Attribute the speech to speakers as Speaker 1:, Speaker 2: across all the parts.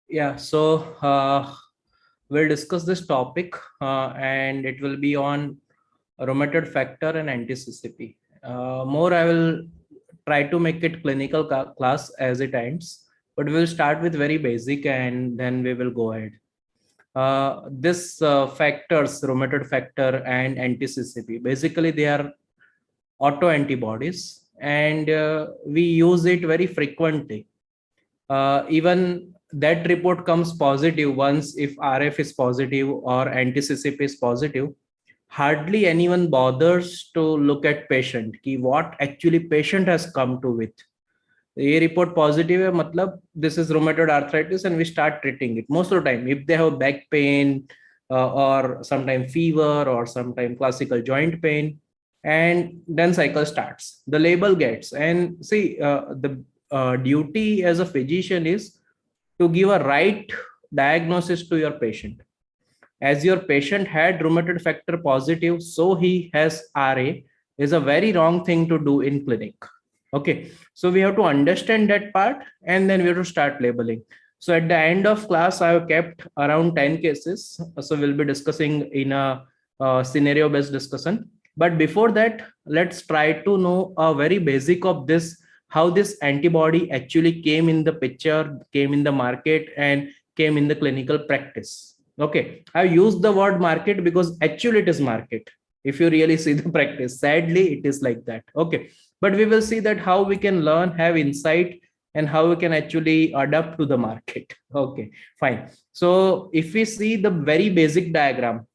Speaker 1: Yeah, so we'll discuss this topic and it will be on rheumatoid factor and anti CCP. More, I will try to make it clinical class as it ends, but we'll start with very basic and then we will go ahead. This factors, rheumatoid factor and anti CCP, basically they are autoantibodies and we use it very frequently. Even that report comes positive once if RF is positive or anti CCP is positive. Hardly anyone bothers to look at patient ki what actually patient has come to with. ये report positive है मतलब this is rheumatoid arthritis and we start treating it most of the time if they have back pain or sometime fever or sometime classical joint pain, and then cycle starts, the label gets. And see, the duty as a physician is to give a right diagnosis to your patient. As your patient had rheumatoid factor positive, so he has RA, is a very wrong thing to do in clinic. Okay, so we have to understand that part and then we have to start labeling. So at the end of class, I have kept around 10 cases. So we'll be discussing in a scenario based discussion. But before that, let's try to know a very basic of this, how this antibody actually came in the picture, came in the market and came in the clinical practice. Okay, I used the word market because actually it is market. If you really see the practice, sadly, it is like that. Okay, but we will see that how we can learn, have insight, and how we can actually adapt to the market. Okay, fine. So if we see the very basic diagram,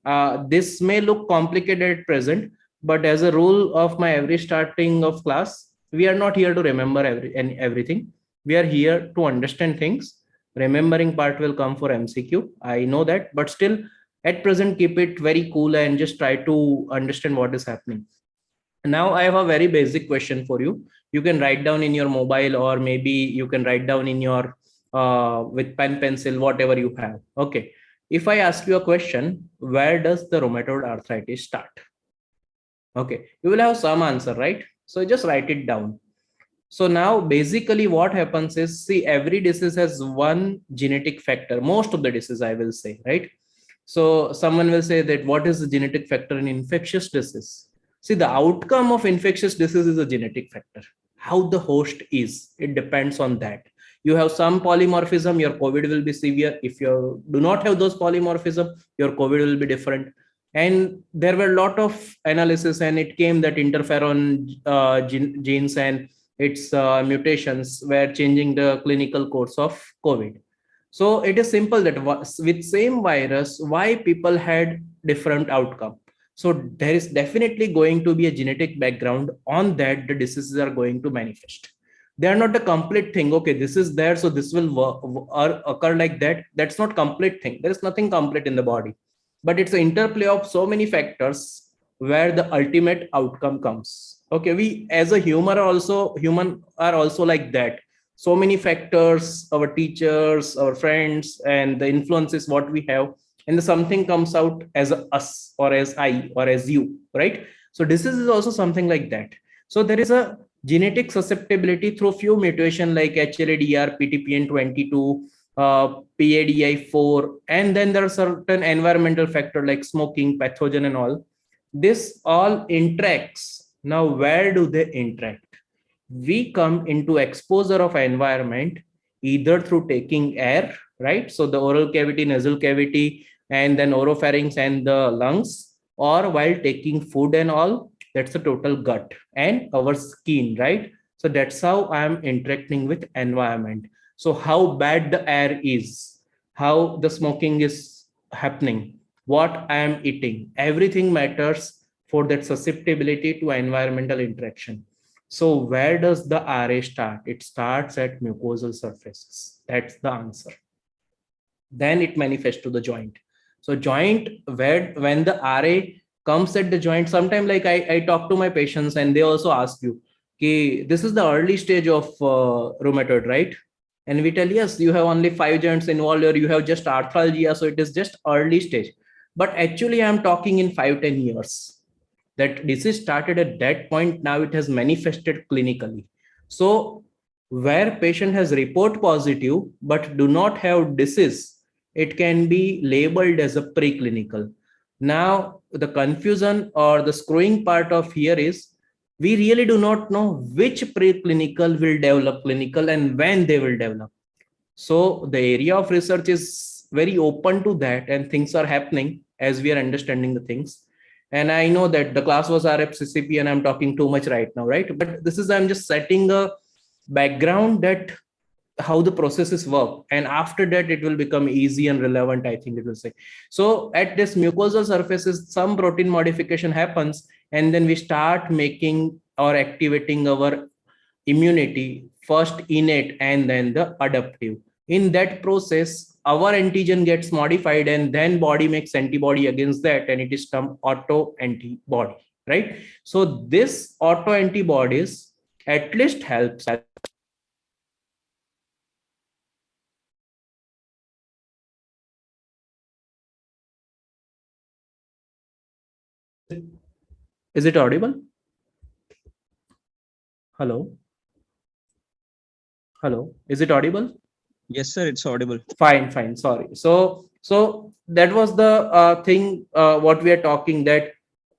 Speaker 1: this may look complicated at present, but as a rule of my every starting of class, we are not here to remember everything. We are here to understand things. Remembering part will come for MCQ. I know that, but still at present, keep it very cool and just try to understand what is happening. Now I have a very basic question for you. You can write down in your mobile or maybe you can write down in your with pen, pencil, whatever you have. Okay. If I ask you a question, where does the rheumatoid arthritis start? Okay. You will have some answer, right? So just write it down. So now basically what happens is, see, every disease has one genetic factor. Most of the disease, I will say, right? So someone will say that what is the genetic factor in infectious disease? See, the outcome of infectious disease is a genetic factor. How the host is, it depends on that. You have some polymorphism, your COVID will be severe. If you do not have those polymorphism, your COVID will be different. And there were a lot of analysis, and it came that interferon genes and its mutations were changing the clinical course of COVID. So it is simple that with same virus, why people had different outcome. So there is definitely going to be a genetic background on that the diseases are going to manifest. They are not a complete thing. Okay, this is there, so this will occur like that. That's not complete thing. There is nothing complete in the body, but it's an interplay of so many factors where the ultimate outcome comes. Okay, we as a human are also like that. So many factors, our teachers, our friends, and the influences what we have, and the something comes out as us or as I or as you, right? So disease is also something like that. So there is a genetic susceptibility through few mutation like HLA-DR, PTPN22, PADI4, and then there are certain environmental factor like smoking, pathogen, and all. This all interacts. Now, where do they interact? We come into exposure of environment either through taking air, right? So the oral cavity, nasal cavity, and then oropharynx and the lungs, or while taking food and all, that's the total gut and our skin, right? So that's how I'm interacting with environment. So how bad the air is, how the smoking is happening, what I am eating, everything matters for that susceptibility to environmental interaction. So where does the RA start? It starts at mucosal surfaces. That's the answer. Then it manifests to the joint. So joint, where when the RA comes at the joint, sometimes like I talk to my patients and they also ask you, okay, this is the early stage of rheumatoid, right? And we tell, yes, you have only 5 joints involved or you have just arthralgia. So it is just early stage. But actually I'm talking in 5-10 years. That disease started at that point. Now it has manifested clinically. So Where patient has report positive but do not have disease, it can be labeled as a preclinical. Now, the confusion or the screwing part of here is we really do not know which preclinical will develop clinical and when they will develop. So the area of research is very open to that, and things are happening as we are understanding the things. And I know that the class was RFCCP and I'm talking too much right now, right? But this is, I'm just setting a background that how the processes work, and after that it will become easy and relevant, I think it will say. So at this mucosal surfaces some protein modification happens, and then we start making or activating our immunity, first innate and then the adaptive. In that process our antigen gets modified, and then body makes antibody against that, and it is termed auto antibody, right? So this auto antibodies at least helps. Is it audible? Hello? Hello? Is it audible?
Speaker 2: Yes, sir, it's audible.
Speaker 1: Fine, fine. Sorry. So that was the thing what we are talking, that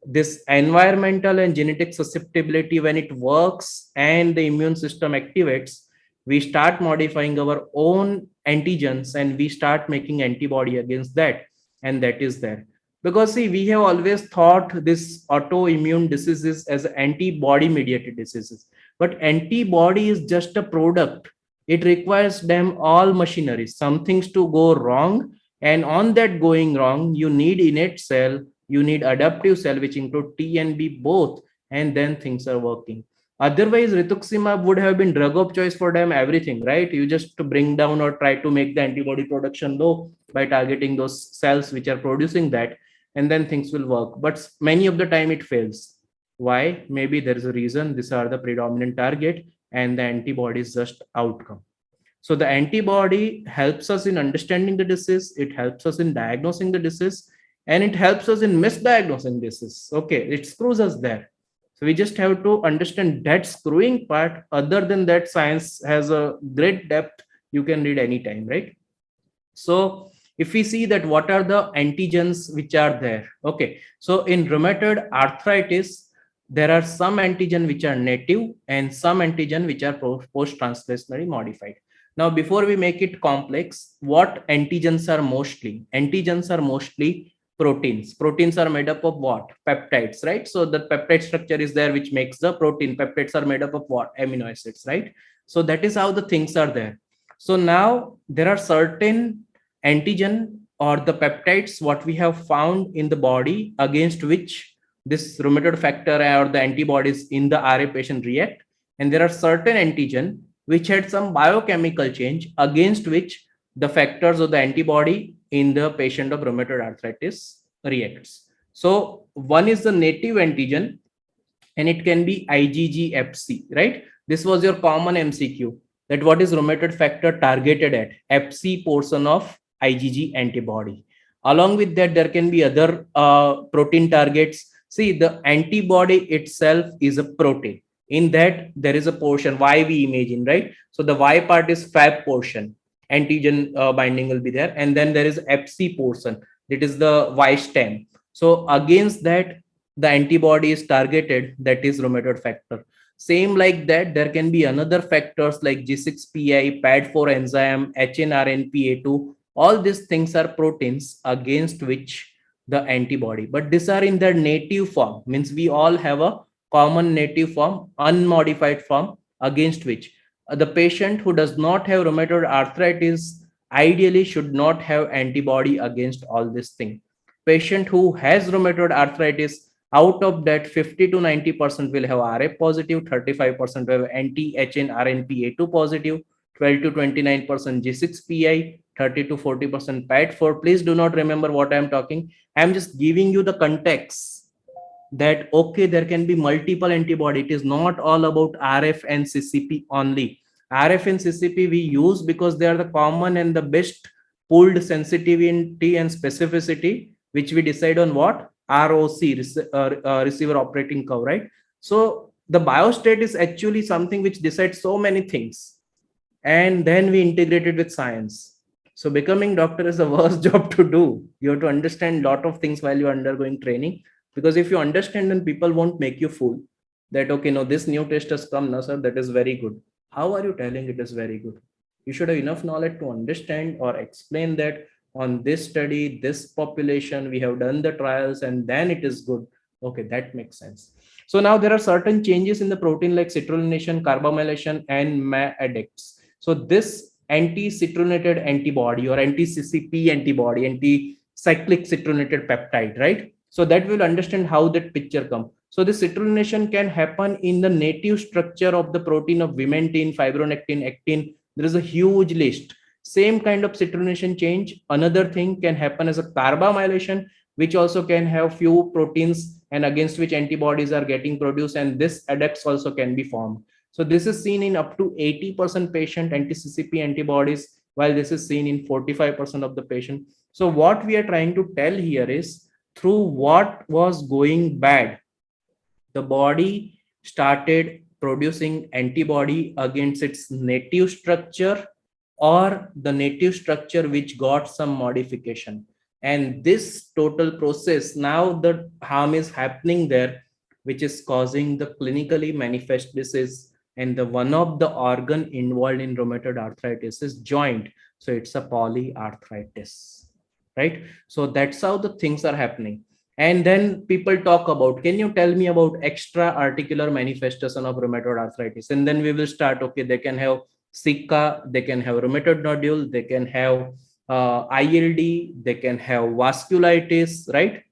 Speaker 1: this environmental and genetic susceptibility, when it works and the immune system activates, we start modifying our own antigens and we start making antibody against that, and that is there. Because see, we have always thought this autoimmune diseases as antibody mediated diseases, but antibody is just a product. It requires them all machinery, some things to go wrong, and on that going wrong you need innate cell, you need adaptive cell which include T and B both, and then things are working. Otherwise rituximab would have been drug of choice for them, everything, right? You just to bring down or try to make the antibody production low by targeting those cells which are producing that, and then things will work, but many of the time it fails. Why? Maybe there is a reason. These are the predominant target and the antibody is just outcome. So the antibody helps us in understanding the disease, it helps us in diagnosing the disease, and it helps us in misdiagnosing disease. Okay, it screws us there. So we just have to understand that screwing part. Other than that, science has a great depth. You can read anytime, right? So if we see that what are the antigens which are there, okay, so in rheumatoid arthritis there are some antigen which are native and some antigen which are post translationally modified. Now before we make it complex, what antigens are mostly? Antigens are mostly proteins. Proteins are made up of what? Peptides, right? So the peptide structure is there which makes the protein. Peptides are made up of what? Amino acids, right? So that is how the things are there. So now there are certain antigen or the peptides what we have found in the body against which this rheumatoid factor or the antibodies in the RA patient react, and there are certain antigen which had some biochemical change against which the factors of the antibody in the patient of rheumatoid arthritis reacts. So one is the native antigen, and it can be IgG-Fc, right? This was your common MCQ, that what is rheumatoid factor targeted at? Fc portion of IgG antibody. Along with that, there can be other protein targets. See, the antibody itself is a protein. In that, there is a portion Y we imagine, right? So the Y part is Fab portion. Antigen binding will be there, and then there is Fc portion. That is the Y stem. So against that, the antibody is targeted, that is rheumatoid factor. Same like that, there can be another factors like G6PI, PAD4 enzyme, HNRNPA2. All these things are proteins against which the antibody, but these are in their native form, means we all have a common native form, unmodified form, against which the patient who does not have rheumatoid arthritis ideally should not have antibody against all these things. Patient who has rheumatoid arthritis, out of that 50 to 90% will have RF positive, 35% will have anti-HNRNPA2 positive, 12 to 29% G6PI, 30 to 40% PAD4. Please do not remember what I am talking. I am just giving you the context that okay, there can be multiple antibody. It is not all about RF and CCP only. RF and CCP we use because they are the common and the best pooled sensitivity and specificity, which we decide on what? ROC, receiver operating curve, right? So the biostat is actually something which decides so many things. and then we integrate it with science. So becoming doctor is the worst job to do. You have to understand a lot of things while you're undergoing training, because if you understand, then people won't make you fool that, okay, no, this new test has come now, sir, that is very good. How are you telling it is very good? You should have enough knowledge to understand or explain that on this study, this population, we have done the trials and then it is good. Okay, that makes sense. So now there are certain changes in the protein like citrullination, carbamylation, and MADX. So this anti-citrullinated antibody or anti-CCP antibody, anti-cyclic citrullinated peptide, right? So that will understand how that picture comes. So the citrullation can happen in the native structure of the protein of vimentin, fibronectin, actin. There is a huge list. Same kind of citrullation change. Another thing can happen as a carbamylation, which also can have few proteins and against which antibodies are getting produced, and this adducts also can be formed. So this is seen in up to 80% patient anti-CCP antibodies, while this is seen in 45% of the patient. So what we are trying to tell here is, through what was going bad, the body started producing antibody against its native structure or the native structure which got some modification. And this total process, now the harm is happening there, which is causing the clinically manifest disease. And the one of the organ involved in rheumatoid arthritis is joint. So it's a polyarthritis, right? So that's how the things are happening. And then people talk about, can you tell me about extra articular manifestation of rheumatoid arthritis? And then we will start, okay, they can have Zika, they can have rheumatoid nodule, they can have ILD, they can have vasculitis, right?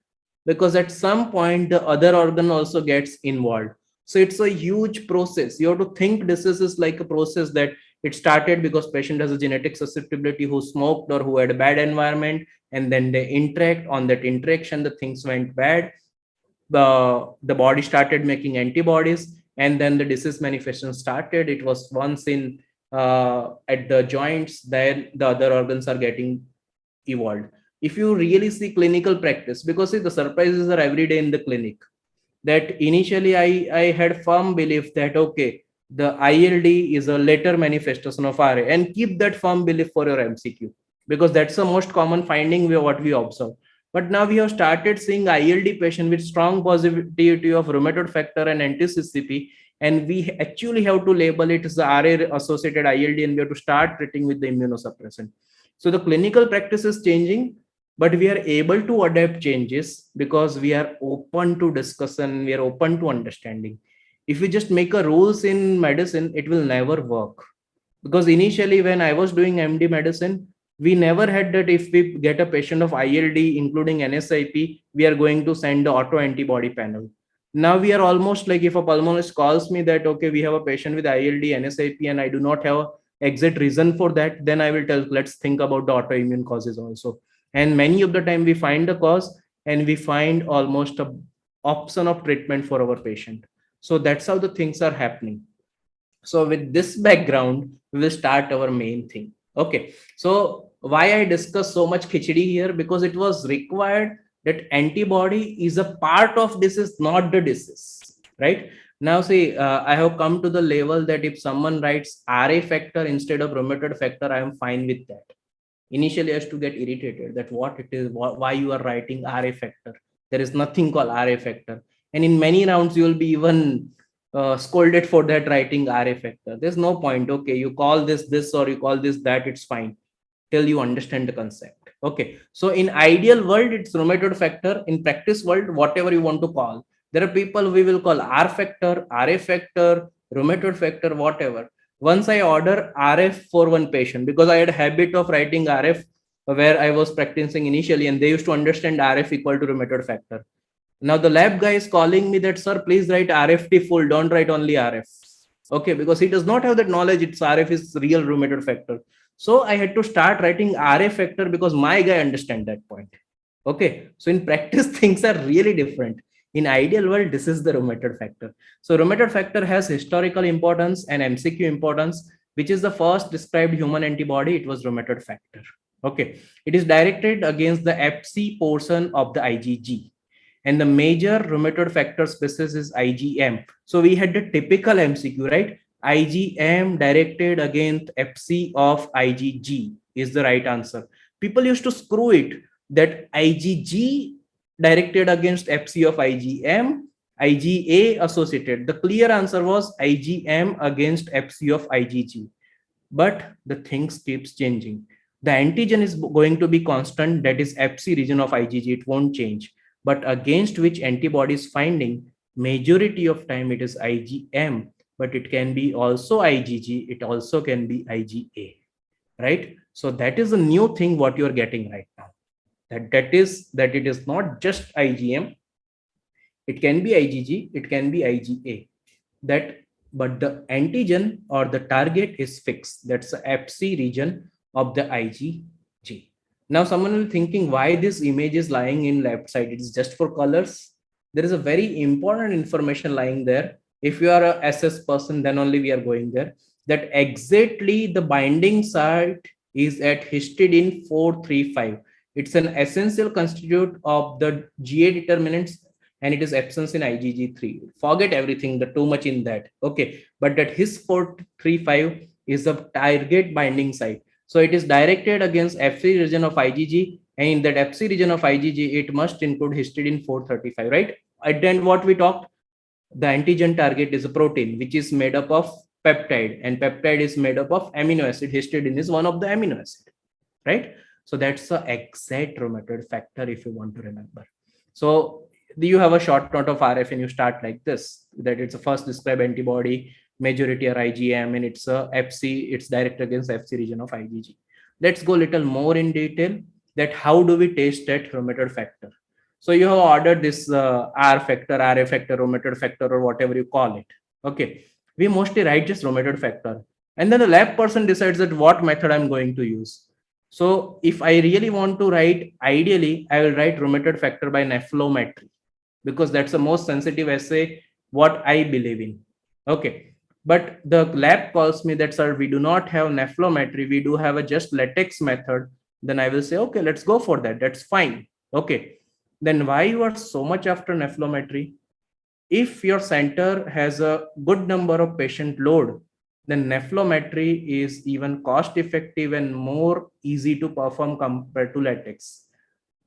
Speaker 1: Because at some point the other organ also gets involved. So it's a huge process. You have to think this is like a process that it started because patient has a genetic susceptibility, who smoked or who had a bad environment, and then they interact. On that interaction, the things went bad. The body started making antibodies, and then the disease manifestation started. It was once in at the joints, then the other organs are getting evolved. If you really see clinical practice, because see, the surprises are every day in the clinic, that initially I had firm belief that, okay, the ILD is a later manifestation of RA, and keep that firm belief for your MCQ, because that's the most common finding what we observe. But now we have started seeing ILD patient with strong positivity of rheumatoid factor and anti-CCP, and we actually have to label it as the RA associated ILD, and we have to start treating with the immunosuppressant. So the clinical practice is changing, but we are able to adapt changes because we are open to discussion, we are open to understanding. If we just make a rules in medicine, it will never work. Because initially when I was doing MD medicine, we never had that if we get a patient of ILD including NSIP, we are going to send the auto antibody panel. Now we are almost like, if a pulmonologist calls me that, okay, we have a patient with ILD NSIP and I do not have exact reason for that, then I will tell, let's think about the autoimmune causes also. And many of the time we find the cause, and we find almost a option of treatment for our patient. So that's how the things are happening. So with this background, we will start our main thing. Okay, so why I discuss so much khichdi here? Because it was required that antibody is a part of disease, not the disease, right? Now see, I have come to the level that if someone writes RA factor instead of rheumatoid factor, I am fine with that. Initially I used to get irritated that what it is, why you are writing RA factor. There is nothing called RA factor. And in many rounds, you will be even scolded for that writing RA factor. There's no point. Okay, you call this or you call this that, it's fine till you understand the concept. Okay, so in ideal world, it's rheumatoid factor. In practice world, whatever you want to call, there are people we will call R factor, RA factor, rheumatoid factor, whatever. Once I order RF for one patient, because I had a habit of writing RF where I was practicing initially, and they used to understand RF equal to rheumatoid factor. Now the lab guy is calling me that, sir, please write RFT full, don't write only RF. Okay, because he does not have that knowledge. It's RF is real rheumatoid factor. So I had to start writing RF factor because my guy understand that point. Okay, so in practice, things are really different. In ideal world, this is the rheumatoid factor. So rheumatoid factor has historical importance and MCQ importance, which is the first described human antibody. It was rheumatoid factor. Okay, it is directed against the Fc portion of the IgG. And the major rheumatoid factor species is IgM. So we had the typical MCQ, right? IgM directed against Fc of IgG is the right answer. People used to screw it that IgG directed against Fc of IgM, IgA associated. The clear answer was IgM against Fc of IgG. But the things keeps changing. The antigen is going to be constant, that is Fc region of IgG, it won't change. But against which antibody is finding, majority of time it is IgM, but it can be also IgG, it also can be IgA, right? So that is a new thing what you are getting right now. That it is not just IgM, it can be IgG, it can be IgA. That but the antigen or the target is fixed. That's the Fc region of the IgG. Now someone will be thinking why this image is lying in left side. It is just for colors. There is a very important information lying there. If you are a SS person, then only we are going there. That exactly the binding site is at histidine 435. It's an essential constituent of the GA determinants, and it is absence in IgG3. Forget everything, the too much in that. Okay, but that his 435 is the target binding site. So it is directed against Fc region of IgG, and in that Fc region of IgG, it must include histidine 435, right? And then what we talked, the antigen target is a protein which is made up of peptide, and peptide is made up of amino acid. Histidine is one of the amino acid, right? So that's the exact rheumatoid factor if you want to remember. So you have a short note of RF and you start like this, that it's a first described antibody, majority are IgM, and it's a Fc, it's direct against Fc region of IgG. Let's go a little more in detail that how do we test that rheumatoid factor. So you have ordered this R factor, RA factor, rheumatoid factor, or whatever you call it. Okay, we mostly write just rheumatoid factor, and then the lab person decides that what method I'm going to use. So if I really want to write, ideally, I will write rheumatoid factor by nephrometry, because that's the most sensitive assay what I believe in. Okay, but the lab calls me that, sir, we do not have nephrometry, we do have a just latex method. Then I will say, okay, let's go for that, that's fine. Okay, then why you are so much after nephrometry? If your center has a good number of patient load, then nephrometry is even cost effective and more easy to perform compared to latex.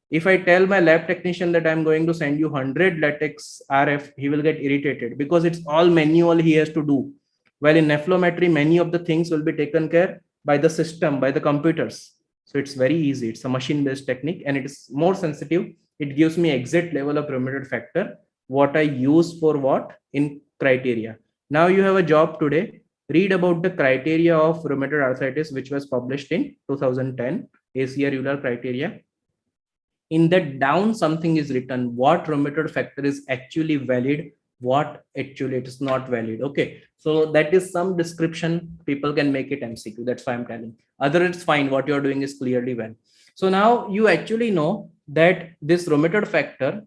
Speaker 1: If I tell my lab technician that I'm going to send you 100 latex RF, he will get irritated because it's all manual he has to do. While in nephrometry, many of the things will be taken care by the system, by the computers. So it's very easy. It's a machine-based technique and it is more sensitive. It gives me exact level of rheumatoid factor, what I use for what in criteria. Now you have a job today. Read about the criteria of rheumatoid arthritis, which was published in 2010, ACR Euler criteria. In that down something is written, what rheumatoid factor is actually valid, what actually it is not valid. Okay, so that is some description, people can make it MCQ, that's why I'm telling. Other it's fine, what you're doing is clearly well. So now you actually know that this rheumatoid factor,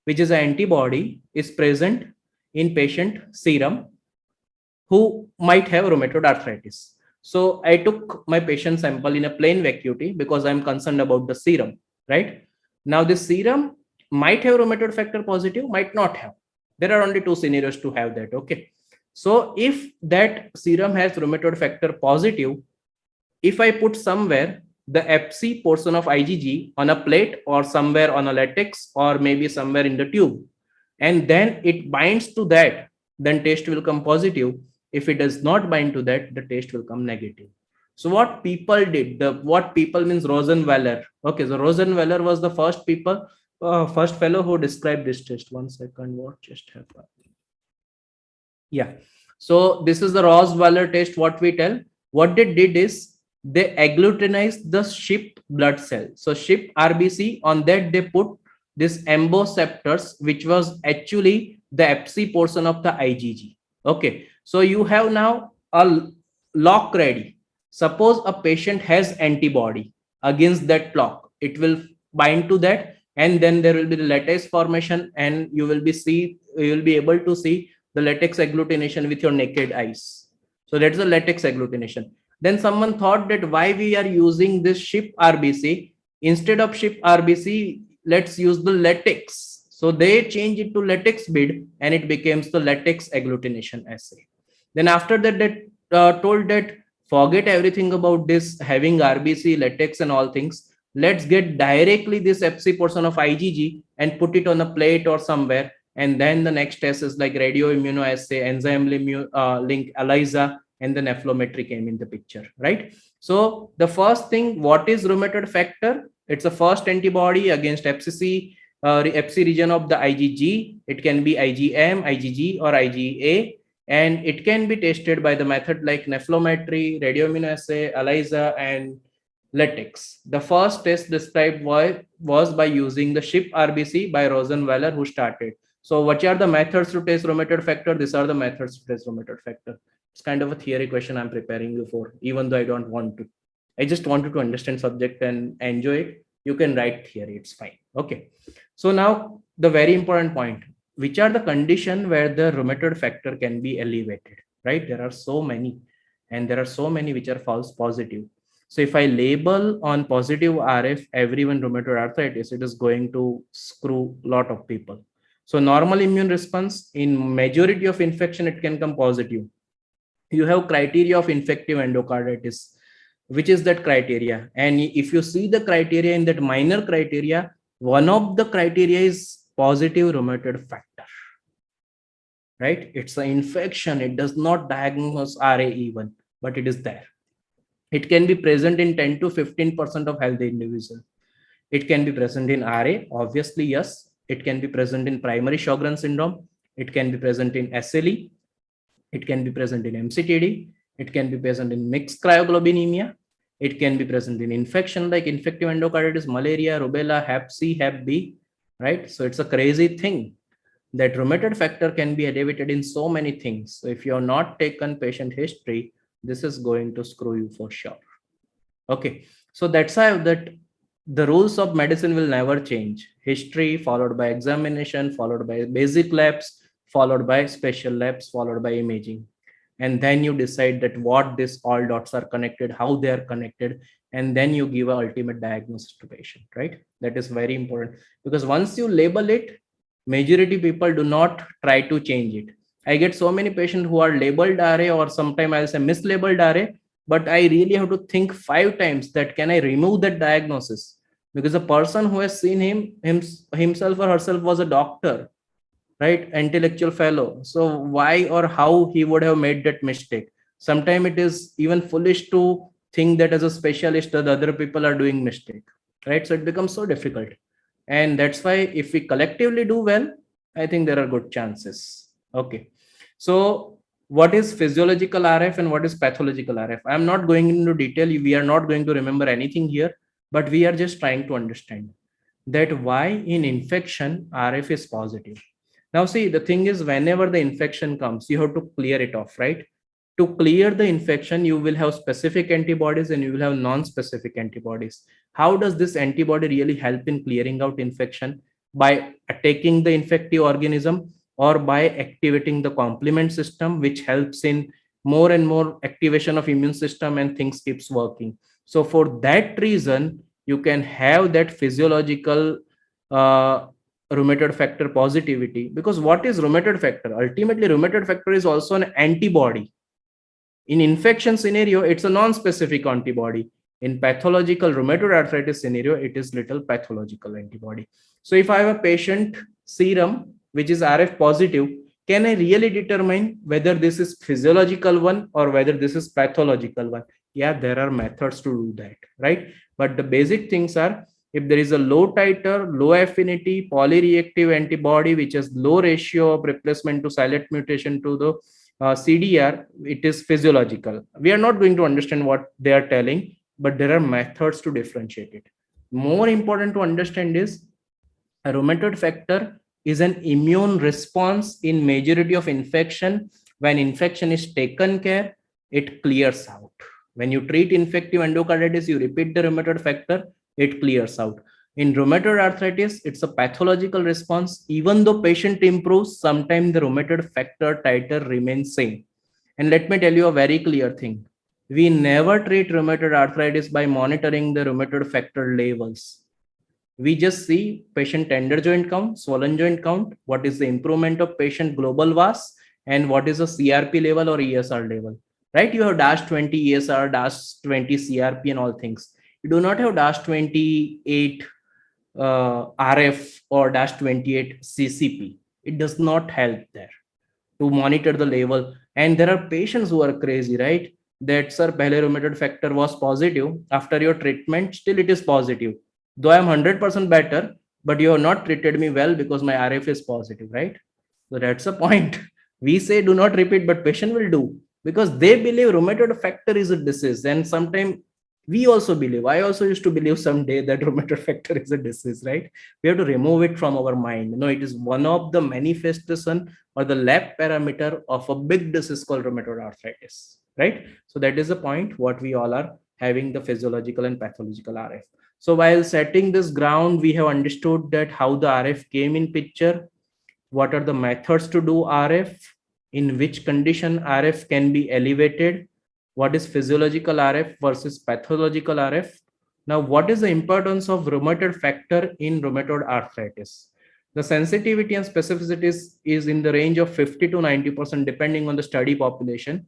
Speaker 1: which is an antibody, is present in patient serum who might have rheumatoid arthritis. So I took my patient sample in a plain vacuity because I'm concerned about the serum, right? Now this serum might have rheumatoid factor positive, might not have. There are only two scenarios to have that. Okay. So if that serum has rheumatoid factor positive, if I put somewhere the Fc portion of IgG on a plate or somewhere on a latex or maybe somewhere in the tube, and then it binds to that, then test will come positive. If it does not bind to that, the test will come negative. So what people did, what people means Rosenweller. Okay, so Rosenweller was the first fellow who described this test. 1 second, what just happened? Yeah. So this is the Roswell test. What we tell, what they did is they agglutinized the ship blood cell. So ship RBC, on that they put this emboceptors, which was actually the Fc portion of the IgG. Okay. So you have now a lock ready. Suppose a patient has antibody against that lock, it will bind to that, and then there will be the latex formation, and you will be able to see the latex agglutination with your naked eyes. So that's the latex agglutination. Then someone thought that why we are using this ship RBC, instead of ship RBC, let's use the latex. So they change it to latex bid and it becomes the latex agglutination assay. Then after that, they told that forget everything about this having RBC, latex, and all things. Let's get directly this FC portion of IgG and put it on a plate or somewhere. And then the next test is like radio immunoassay, enzyme link ELISA, and the nephelometry came in the picture, right? So the first thing, what is rheumatoid factor? It's a first antibody against FCC, FC region of the IgG. It can be IgM, IgG, or IgA, and it can be tested by the method like nephelometry, radioimmunoassay, ELISA, and latex. The first test described was by using the SHIP RBC by Rosenweiler, who started. So what are the methods to test rheumatoid factor? These are the methods to test rheumatoid factor. It's kind of a theory question I'm preparing you for, even though I don't want to. I just wanted to understand subject and enjoy it. You can write theory, it's fine. Okay. So now the very important point, which are the condition where the rheumatoid factor can be elevated, right? There are so many, and there are so many which are false positive. So if I label on positive RF everyone rheumatoid arthritis, it is going to screw a lot of people. So normal immune response, in majority of infection, it can come positive. You have criteria of infective endocarditis, which is that criteria. And if you see the criteria in that minor criteria, one of the criteria is positive rheumatoid factor, right? It's an infection. It does not diagnose RA even, but it is there. It can be present in 10 to 15% of healthy individuals. It can be present in RA, obviously, yes. It can be present in primary Sjogren syndrome. It can be present in SLE. It can be present in MCTD. It can be present in mixed cryoglobulinemia. It can be present in infection like infective endocarditis, malaria, rubella, Hep C, Hep B, right? So it's a crazy thing that rheumatoid factor can be elevated in so many things. So if you're not taken patient history, this is going to screw you for sure. Okay, so that's how that the rules of medicine will never change. History followed by examination, followed by basic labs, followed by special labs, followed by imaging. And then you decide that what this all dots are connected, how they are connected, and then you give an ultimate diagnosis to patient, right? That is very important, because once you label it, majority people do not try to change it. I get so many patients who are labeled RA, or sometimes I'll say mislabeled RA, but I really have to think 5 times that can I remove that diagnosis, because the person who has seen himself or herself was a doctor, right? Intellectual fellow. So why or how he would have made that mistake? Sometimes it is even foolish to think that as a specialist that other people are doing mistake, right? So it becomes so difficult. And that's why if we collectively do well, I think there are good chances. Okay. So what is physiological RF and what is pathological RF? I'm not going into detail. We are not going to remember anything here, but we are just trying to understand that why in infection RF is positive. Now see, the thing is, whenever the infection comes, you have to clear it off, right? To clear the infection, you will have specific antibodies and you will have non-specific antibodies. How does this antibody really help in clearing out infection? By attacking the infective organism, or by activating the complement system, which helps in more and more activation of immune system, and things keeps working. So for that reason, you can have that physiological rheumatoid factor positivity. Because what is rheumatoid factor? Ultimately, rheumatoid factor is also an antibody. In infection scenario, it's a non-specific antibody. In pathological rheumatoid arthritis scenario, it is little pathological antibody. So if I have a patient serum which is RF positive, can I really determine whether this is physiological one or whether this is pathological one? Yeah, there are methods to do that, right? But the basic things are, if there is a low titer, low affinity, polyreactive antibody, which has low ratio of replacement to silent mutation to the CDR, it is physiological. We are not going to understand what they are telling, but there are methods to differentiate it. More important to understand is a rheumatoid factor is an immune response in majority of infection. When infection is taken care, it clears out. When you treat infective endocarditis, you repeat the rheumatoid factor, it clears out. In rheumatoid arthritis, it's a pathological response. Even though patient improves, sometimes the rheumatoid factor titer remains same. And let me tell you a very clear thing. We never treat rheumatoid arthritis by monitoring the rheumatoid factor levels. We just see patient tender joint count, swollen joint count, what is the improvement of patient global VAS, and what is a CRP level or ESR level, right? You have dash 20 ESR, dash 20 CRP and all things. You do not have dash 28 RF or dash 28 CCP. It does not help there to monitor the level. And there are patients who are crazy, right? That sir, pehle rheumatoid factor was positive. After your treatment, still it is positive. Though I am 100% better, but you have not treated me well because my RF is positive, right? So that's the point. We say do not repeat, but patient will do because they believe rheumatoid factor is a disease. And sometimes we also believe, I also used to believe someday that rheumatoid factor is a disease, right? We have to remove it from our mind. No, it is one of the manifestation or the lab parameter of a big disease called rheumatoid arthritis, right? So that is the point what we all are having, the physiological and pathological RF. So while setting this ground, we have understood that how the RF came in picture, what are the methods to do RF, in which condition RF can be elevated, what is physiological RF versus pathological RF. Now, what is the importance of rheumatoid factor in rheumatoid arthritis? The sensitivity and specificity is in the range of 50 to 90% depending on the study population.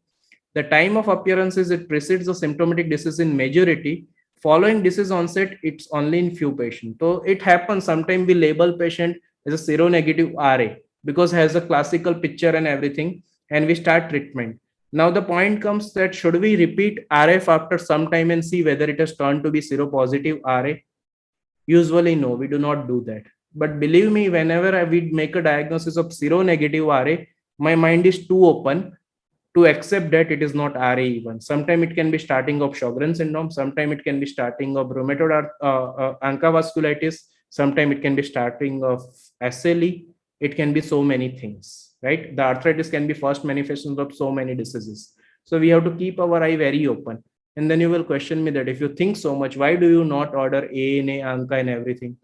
Speaker 1: The time of appearance is it precedes the symptomatic disease in majority. Following disease onset, it's only in few patients. So it happens sometimes we label patient as a seronegative RA because has a classical picture and everything, and we start treatment. Now the point comes that should we repeat RF after some time and see whether it has turned to be seropositive RA? Usually no, we do not do that. But believe me, whenever we make a diagnosis of seronegative RA, my mind is too open to accept that it is not RA even. Sometimes it can be starting of Sjogren's syndrome. Sometimes it can be starting of rheumatoid ANCA vasculitis. Sometimes it can be starting of SLE. It can be so many things, right? The arthritis can be first manifestations of so many diseases. So we have to keep our eye very open. And then you will question me that if you think so much, why do you not order ANA, ANCA and everything?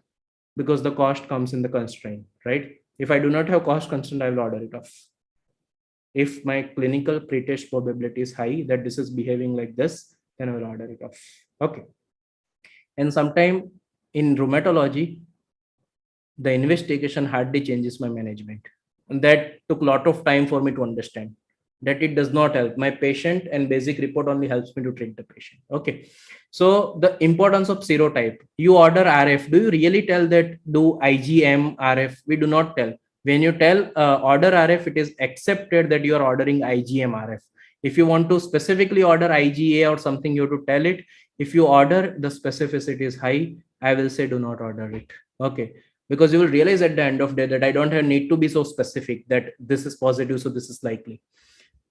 Speaker 1: Because the cost comes in the constraint, right? If I do not have cost constraint, I will order it off. If my clinical pretest probability is high that this is behaving like this, then I will order it off. Okay. And sometime in rheumatology, the investigation hardly changes my management. And that took a lot of time for me to understand that it does not help. My patient and basic report only helps me to treat the patient. Okay. So the importance of serotype. You order RF. Do you really tell that do IgM RF? We do not tell. When you tell order RF, it is accepted that you are ordering IgM RF. If you want to specifically order IgA or something, you have to tell it. If you order, the specificity is high, I will say do not order it. Okay. Because you will realize at the end of the day that I don't have need to be so specific that this is positive, so this is likely.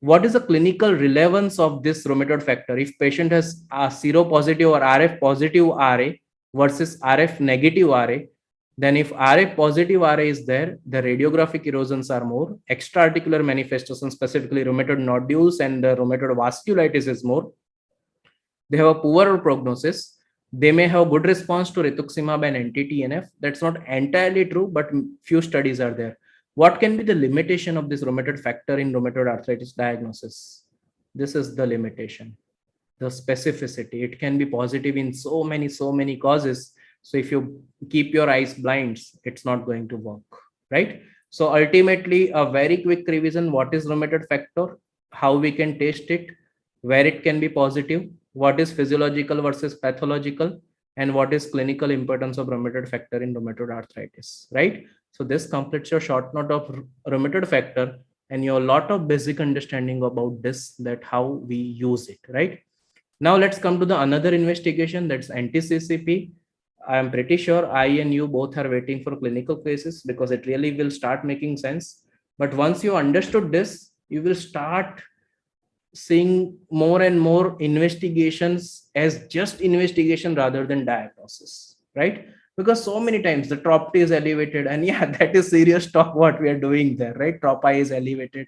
Speaker 1: What is the clinical relevance of this rheumatoid factor? If patient has a seropositive or RF positive RA versus RF negative RA, then if RA positive RA is there, the radiographic erosions are more, extra-articular manifestations, specifically rheumatoid nodules and the rheumatoid vasculitis is more. They have a poorer prognosis. They may have good response to rituximab and anti-TNF. That's not entirely true, but few studies are there. What can be the limitation of this rheumatoid factor in rheumatoid arthritis diagnosis? This is the limitation, the specificity. It can be positive in so many causes. So if you keep your eyes blind, it's not going to work, right? So ultimately, a very quick revision: what is rheumatoid factor, how we can test it, where it can be positive, what is physiological versus pathological, and what is clinical importance of rheumatoid factor in rheumatoid arthritis, right? So this completes your short note of rheumatoid factor and your lot of basic understanding about this, that how we use it, right? Now let's come to the another investigation, that's Anti CCP. I am pretty sure I and you both are waiting for clinical cases because it really will start making sense. But once you understood this, you will start seeing more and more investigations as just investigation rather than diagnosis, right? Because so many times the trop is elevated, and yeah, that is serious talk what we are doing there, right? Trop is elevated,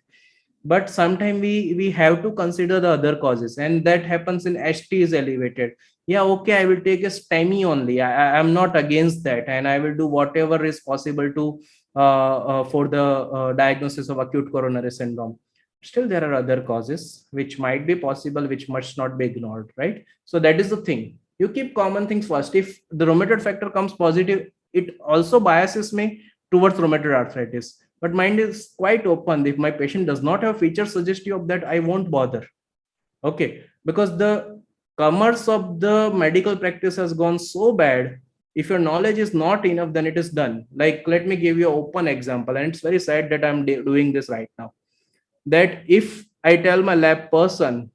Speaker 1: but sometimes we have to consider the other causes, and that happens in HT is elevated. Yeah, okay, I will take a STEMI only. I'm not against that, and I will do whatever is possible to for the diagnosis of acute coronary syndrome. Still there are other causes which might be possible, which must not be ignored, right? So that is the thing. You keep common things first. If the rheumatoid factor comes positive, it also biases me towards rheumatoid arthritis. but mind is quite open. If my patient does not have features suggestive of that, I won't bother. Okay, because the commerce of the medical practice has gone so bad. If your knowledge is not enough, then it is done. Like, let me give you an open example, and it's very sad that I'm doing this right now. That if I tell my lab person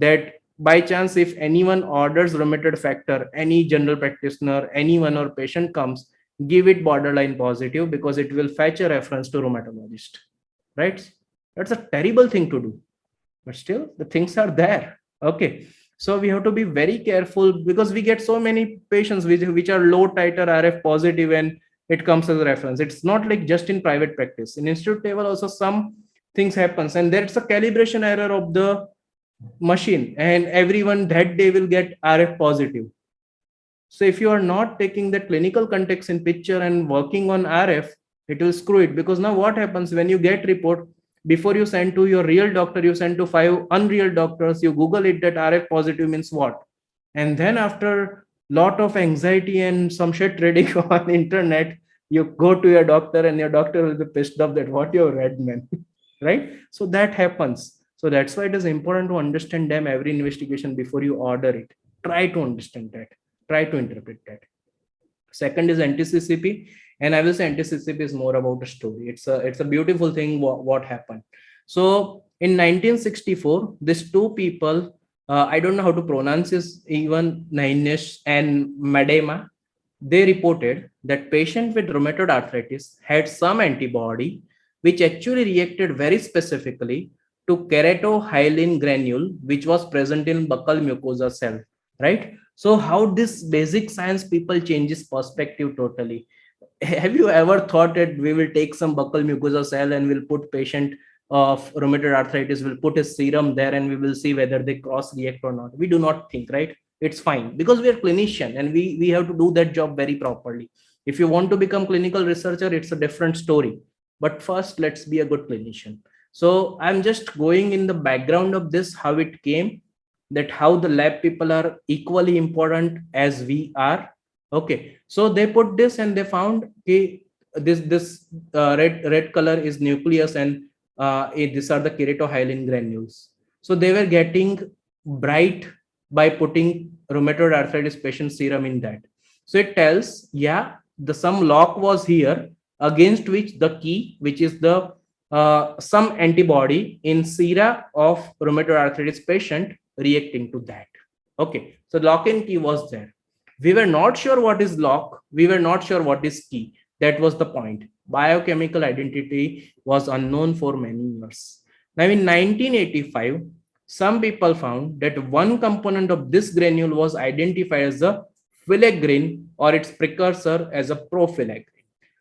Speaker 1: that by chance, if anyone orders rheumatoid factor, any general practitioner, anyone or patient comes, give it borderline positive because it will fetch a reference to rheumatologist, right? That's a terrible thing to do, but still the things are there. Okay, so we have to be very careful because we get so many patients which are low titer RF positive and it comes as a reference. It's not like just in private practice. In institute level also some things happens, and there's a calibration error of the machine, and everyone that day will get RF positive. So if you are not taking the clinical context in picture and working on RF, it will screw it. Because now what happens when you get report, before you send to your real doctor, you send to 5 unreal doctors, you Google it that RF positive means what. And then after lot of anxiety and some shit reading on internet, you go to your doctor and your doctor will be pissed off that what you read, man. Right? So that happens. So that's why it is important to understand them every investigation before you order it. Try to understand that. Try to interpret that. Second is Anti CCP, and I will say Anti CCP is more about a story. It's a beautiful thing what happened. So in 1964, these two people, I don't know how to pronounce this, even Nainish and Madema, they reported that patient with rheumatoid arthritis had some antibody which actually reacted very specifically to keratohyalin granule, which was present in buccal mucosa cell, right? So how this basic science people changes perspective totally. Have you ever thought that we will take some buccal mucosa cell and we'll put patient of rheumatoid arthritis, will put a serum there and we will see whether they cross react or not? We do not think, right? It's fine because we are clinician and we have to do that job very properly. If you want to become clinical researcher, it's a different story. But first, let's be a good clinician. So I'm just going in the background of this, how it came, that how the lab people are equally important as we are. Okay, so they put this and they found, okay, this red color is nucleus, and these are the keratohyalin granules. So they were getting bright by putting rheumatoid arthritis patient serum in that. So it tells, yeah, the some lock was here against which the key, which is the some antibody in sera of rheumatoid arthritis patient reacting to that. Okay, so lock and key was there. We were not sure what is lock. We were not sure what is key. That was the point. Biochemical identity was unknown for many years. Now in 1985, some people found that one component of this granule was identified as a filaggrin or its precursor as a profilaggrin.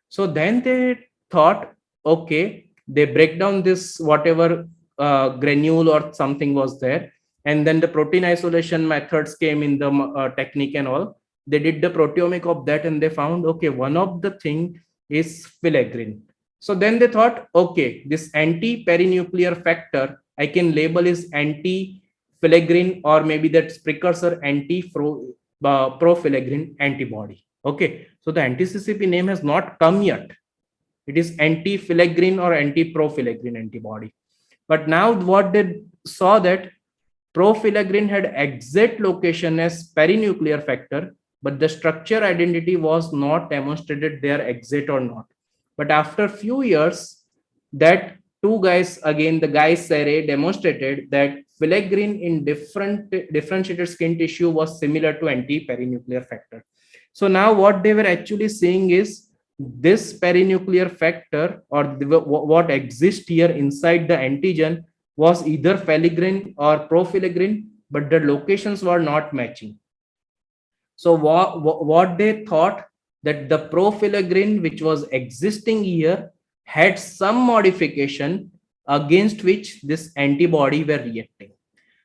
Speaker 1: So then they thought, okay, they break down this whatever granule or something was there, and then the protein isolation methods came in the technique and all. They did the proteomic of that and they found, okay, one of the thing is filaggrin. So then they thought, okay, this anti-perinuclear factor I can label is anti-filaggrin, or maybe that's precursor anti-profilaggrin antibody. Okay, so the anti-CCP name has not come yet. It is anti-filaggrin or anti-profilaggrin antibody. But now what they saw that profilaggrin had exact location as perinuclear factor, but the structure identity was not demonstrated there exact or not. But after few years, that two guys, again the guys Sere demonstrated that filaggrin in differentiated skin tissue was similar to anti-perinuclear factor. So now what they were actually saying is this perinuclear factor or what exists here inside the antigen was either filaggrin or profilaggrin, but the locations were not matching. So what they thought, that the profilaggrin which was existing here had some modification against which this antibody were reacting.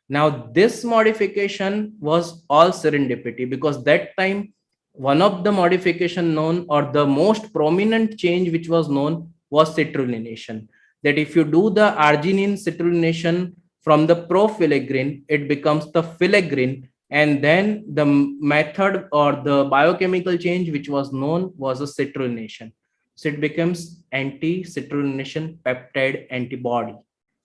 Speaker 1: Now this modification was all serendipity, because that time one of the modification known, or the most prominent change which was known, was citrullinatation. That if you do the arginine citrullinatation from the profilaggrin, it becomes the filaggrin, and then the method or the biochemical change which was known was a citrullinatation. So it becomes anti-citrulination peptide antibody.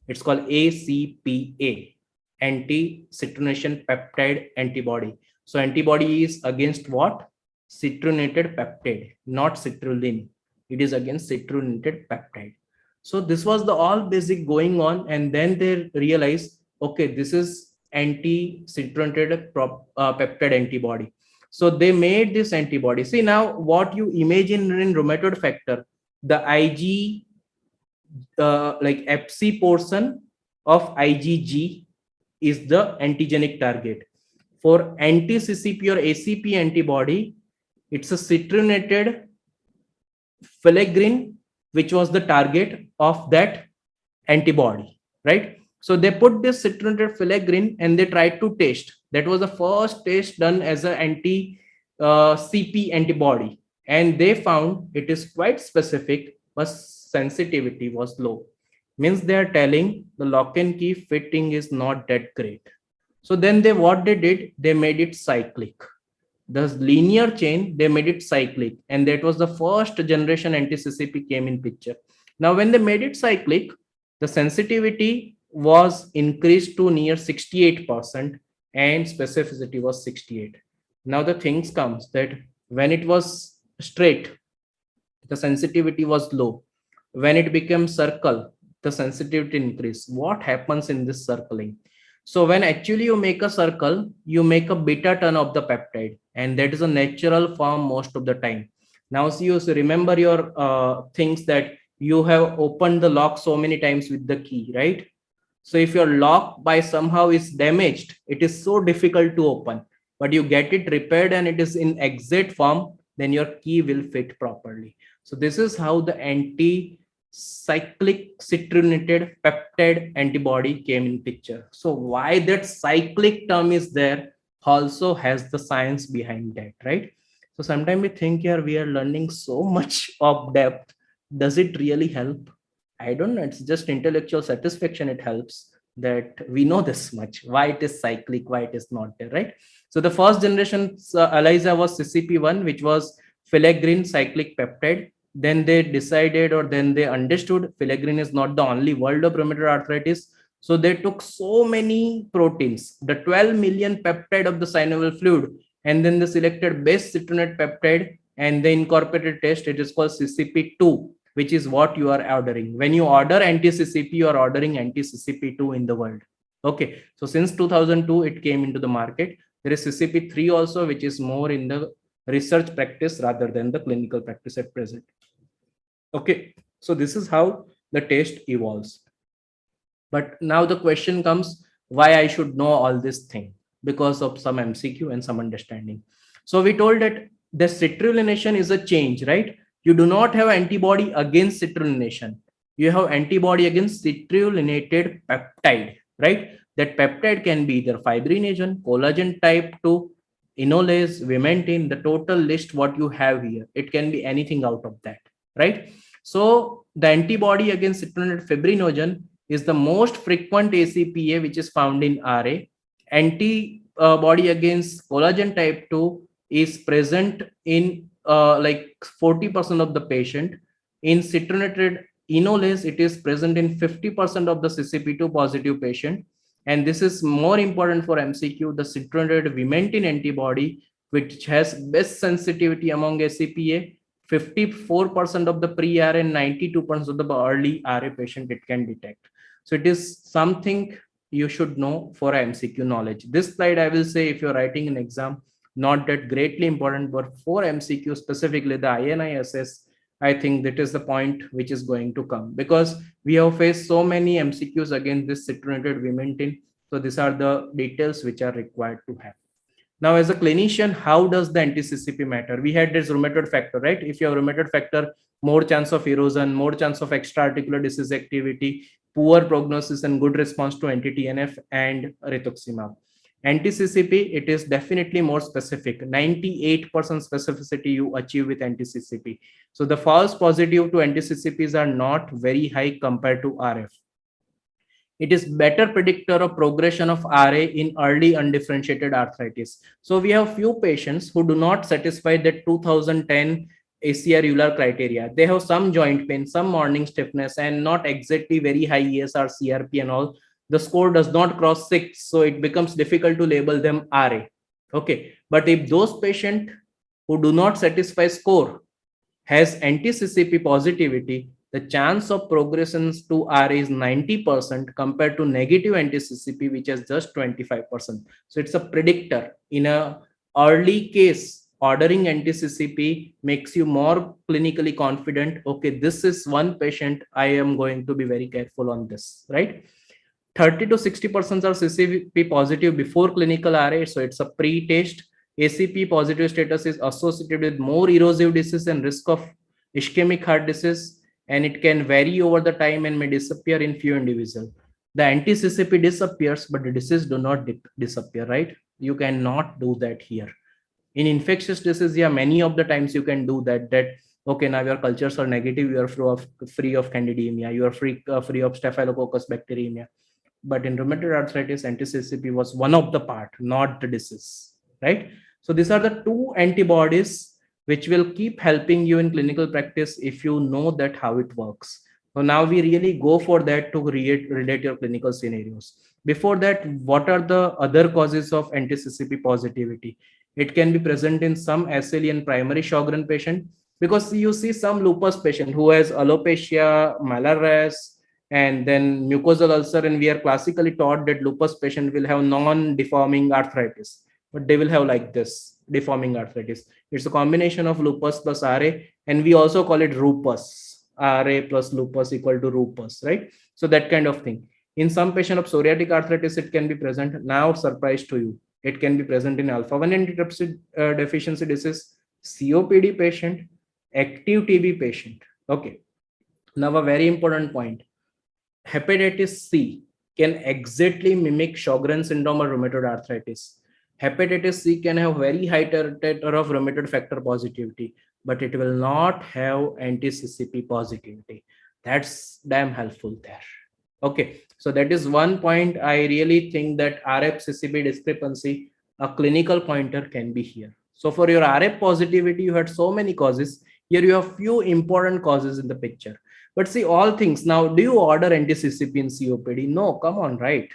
Speaker 1: It's called ACPA, anti-citrulination peptide antibody. So antibody is against what? Citrullinated peptide, not citrulline. It is against citrullinated peptide. So this was the all basic going on, and then they realized, okay, this is anti-citrullinated peptide antibody. So they made this antibody. See now what you imagine in rheumatoid factor, the IG like Fc portion of IgG is the antigenic target. For anti CCP or ACP antibody, it's a citrullinated filaggrin, which was the target of that antibody, right? So they put this citrullinated filaggrin and they tried to test. That was the first test done as an anti CP antibody, and they found it is quite specific, but sensitivity was low. Means they are telling the lock and key fitting is not that great. So then they what they did, they made it cyclic. The linear chain, they made it cyclic, and that was the first generation anti CCP came in picture. Now when they made it cyclic, the sensitivity was increased to near 68% and specificity was 68. Now the things comes that when it was straight, the sensitivity was low. When it became circle, the sensitivity increased. What happens in this circling? So when actually you make a circle, you make a beta turn of the peptide, and that is a natural form most of the time. Now, see, you remember your things that you have opened the lock so many times with the key, right? So if your lock by somehow is damaged, it is so difficult to open, but you get it repaired and it is in exact form, then your key will fit properly. So this is how the anti-cyclic citrullinated peptide antibody came in picture. So why that cyclic term is there also has the science behind that, right? So sometimes we think here we are learning so much of depth. Does it really help? I don't know. It's just intellectual satisfaction. It helps that we know this much. Why it is cyclic, why it is not there, right? So the first generation ELISA was CCP1, which was filaggrin cyclic peptide. Then they decided, or then they understood filaggrin is not the only world of rheumatoid arthritis. So they took so many proteins, the 12 million peptide of the synovial fluid, and then they selected best citronate peptide and they incorporated test. It is called CCP2, which is what you are ordering. When you order anti-CCP, you are ordering anti-CCP2 in the world. Okay, so since 2002, it came into the market. There is CCP3 also, which is more in the research practice rather than the clinical practice at present. Okay, so this is how the test evolves. But now the question comes, why I should know all this thing? Because of some MCQ and some understanding. So we told that the citrulination is a change, right? You do not have antibody against citrulination. You have antibody against citrulinated peptide, right? That peptide can be either fibrinogen, collagen type 2, enolase, vimentin, the total list what you have here. It can be anything out of that, right? So the antibody against citrulinated fibrinogen is the most frequent ACPA which is found in RA. Antibody against collagen type 2 is present in like 40% of the patient. In citrullinated enolase, it is present in 50% of the CCP2 positive patient. And this is more important for MCQ, the citrullinated vimentin antibody, which has best sensitivity among ACPA, 54% of the pre-RA and 92% of the early RA patient it can detect. So it is something you should know for MCQ knowledge. This slide I will say if you're writing an exam, not that greatly important, but for MCQ specifically the INISS, I think that is the point which is going to come, because we have faced so many MCQs against this citrullinated vimentin. So these are the details which are required to have. Now, as a clinician, how does the anti-CCP matter? We had this rheumatoid factor, right? If you have rheumatoid factor, more chance of erosion, more chance of extra-articular disease activity, poor prognosis and good response to anti-TNF and rituximab. Anti-CCP, it is definitely more specific. 98% specificity you achieve with anti-CCP. So the false positive to anti-CCPs are not very high compared to RF. It is better predictor of progression of RA in early undifferentiated arthritis. So we have few patients who do not satisfy that 2010 ACR Euler criteria. They have some joint pain, some morning stiffness, and not exactly very high ESR, CRP, and all. The score does not cross 6, so it becomes difficult to label them RA. Okay, but if those patients who do not satisfy score has anti-CCP positivity, the chance of progressions to RA is 90% compared to negative anti-CCP, which is just 25%. So it's a predictor. In a early case, ordering anti-CCP makes you more clinically confident. Okay, this is one patient, I am going to be very careful on this, right? 30 to 60% are CCP positive before clinical RA, so it's a pre-test. ACP positive status is associated with more erosive disease and risk of ischemic heart disease, and it can vary over the time and may disappear in few individuals. The anti-CCP disappears, but the disease do not disappear, right? You cannot do that here. In infectious disease, yeah, many of the times you can do that okay, now your cultures are negative, you are free of candidemia, you are free of staphylococcus bacteremia. But in rheumatoid arthritis, anti-CCP was one of the part, not the disease, right? So these are the two antibodies which will keep helping you in clinical practice if you know that how it works. So now we really go for that to relate your clinical scenarios. Before that, what are the other causes of anti-CCP positivity? It can be present in some SLE and primary Sjogren patient, because you see some lupus patient who has alopecia, malaria, and then mucosal ulcer, and we are classically taught that lupus patient will have non-deforming arthritis, but they will have like this deforming arthritis. It's a combination of lupus plus RA, and we also call it rupus. RA plus lupus equal to rupus, right? So that kind of thing. In some patient of psoriatic arthritis, it can be present. Now, surprise to you, it can be present in alpha-1 antitrypsin deficiency disease, COPD patient, active TB patient. Okay. Now, a very important point. Hepatitis C can exactly mimic Sjogren syndrome or rheumatoid arthritis. Hepatitis C can have very high titer of rheumatoid factor positivity, but it will not have anti-CCP positivity. That's damn helpful there. Okay, so that is one point. I really think that RF-CCP discrepancy, a clinical pointer can be here. So for your RF positivity, you had so many causes. Here you have few important causes in the picture. But see, all things now, do you order anti-CCP in COPD? No, come on, right?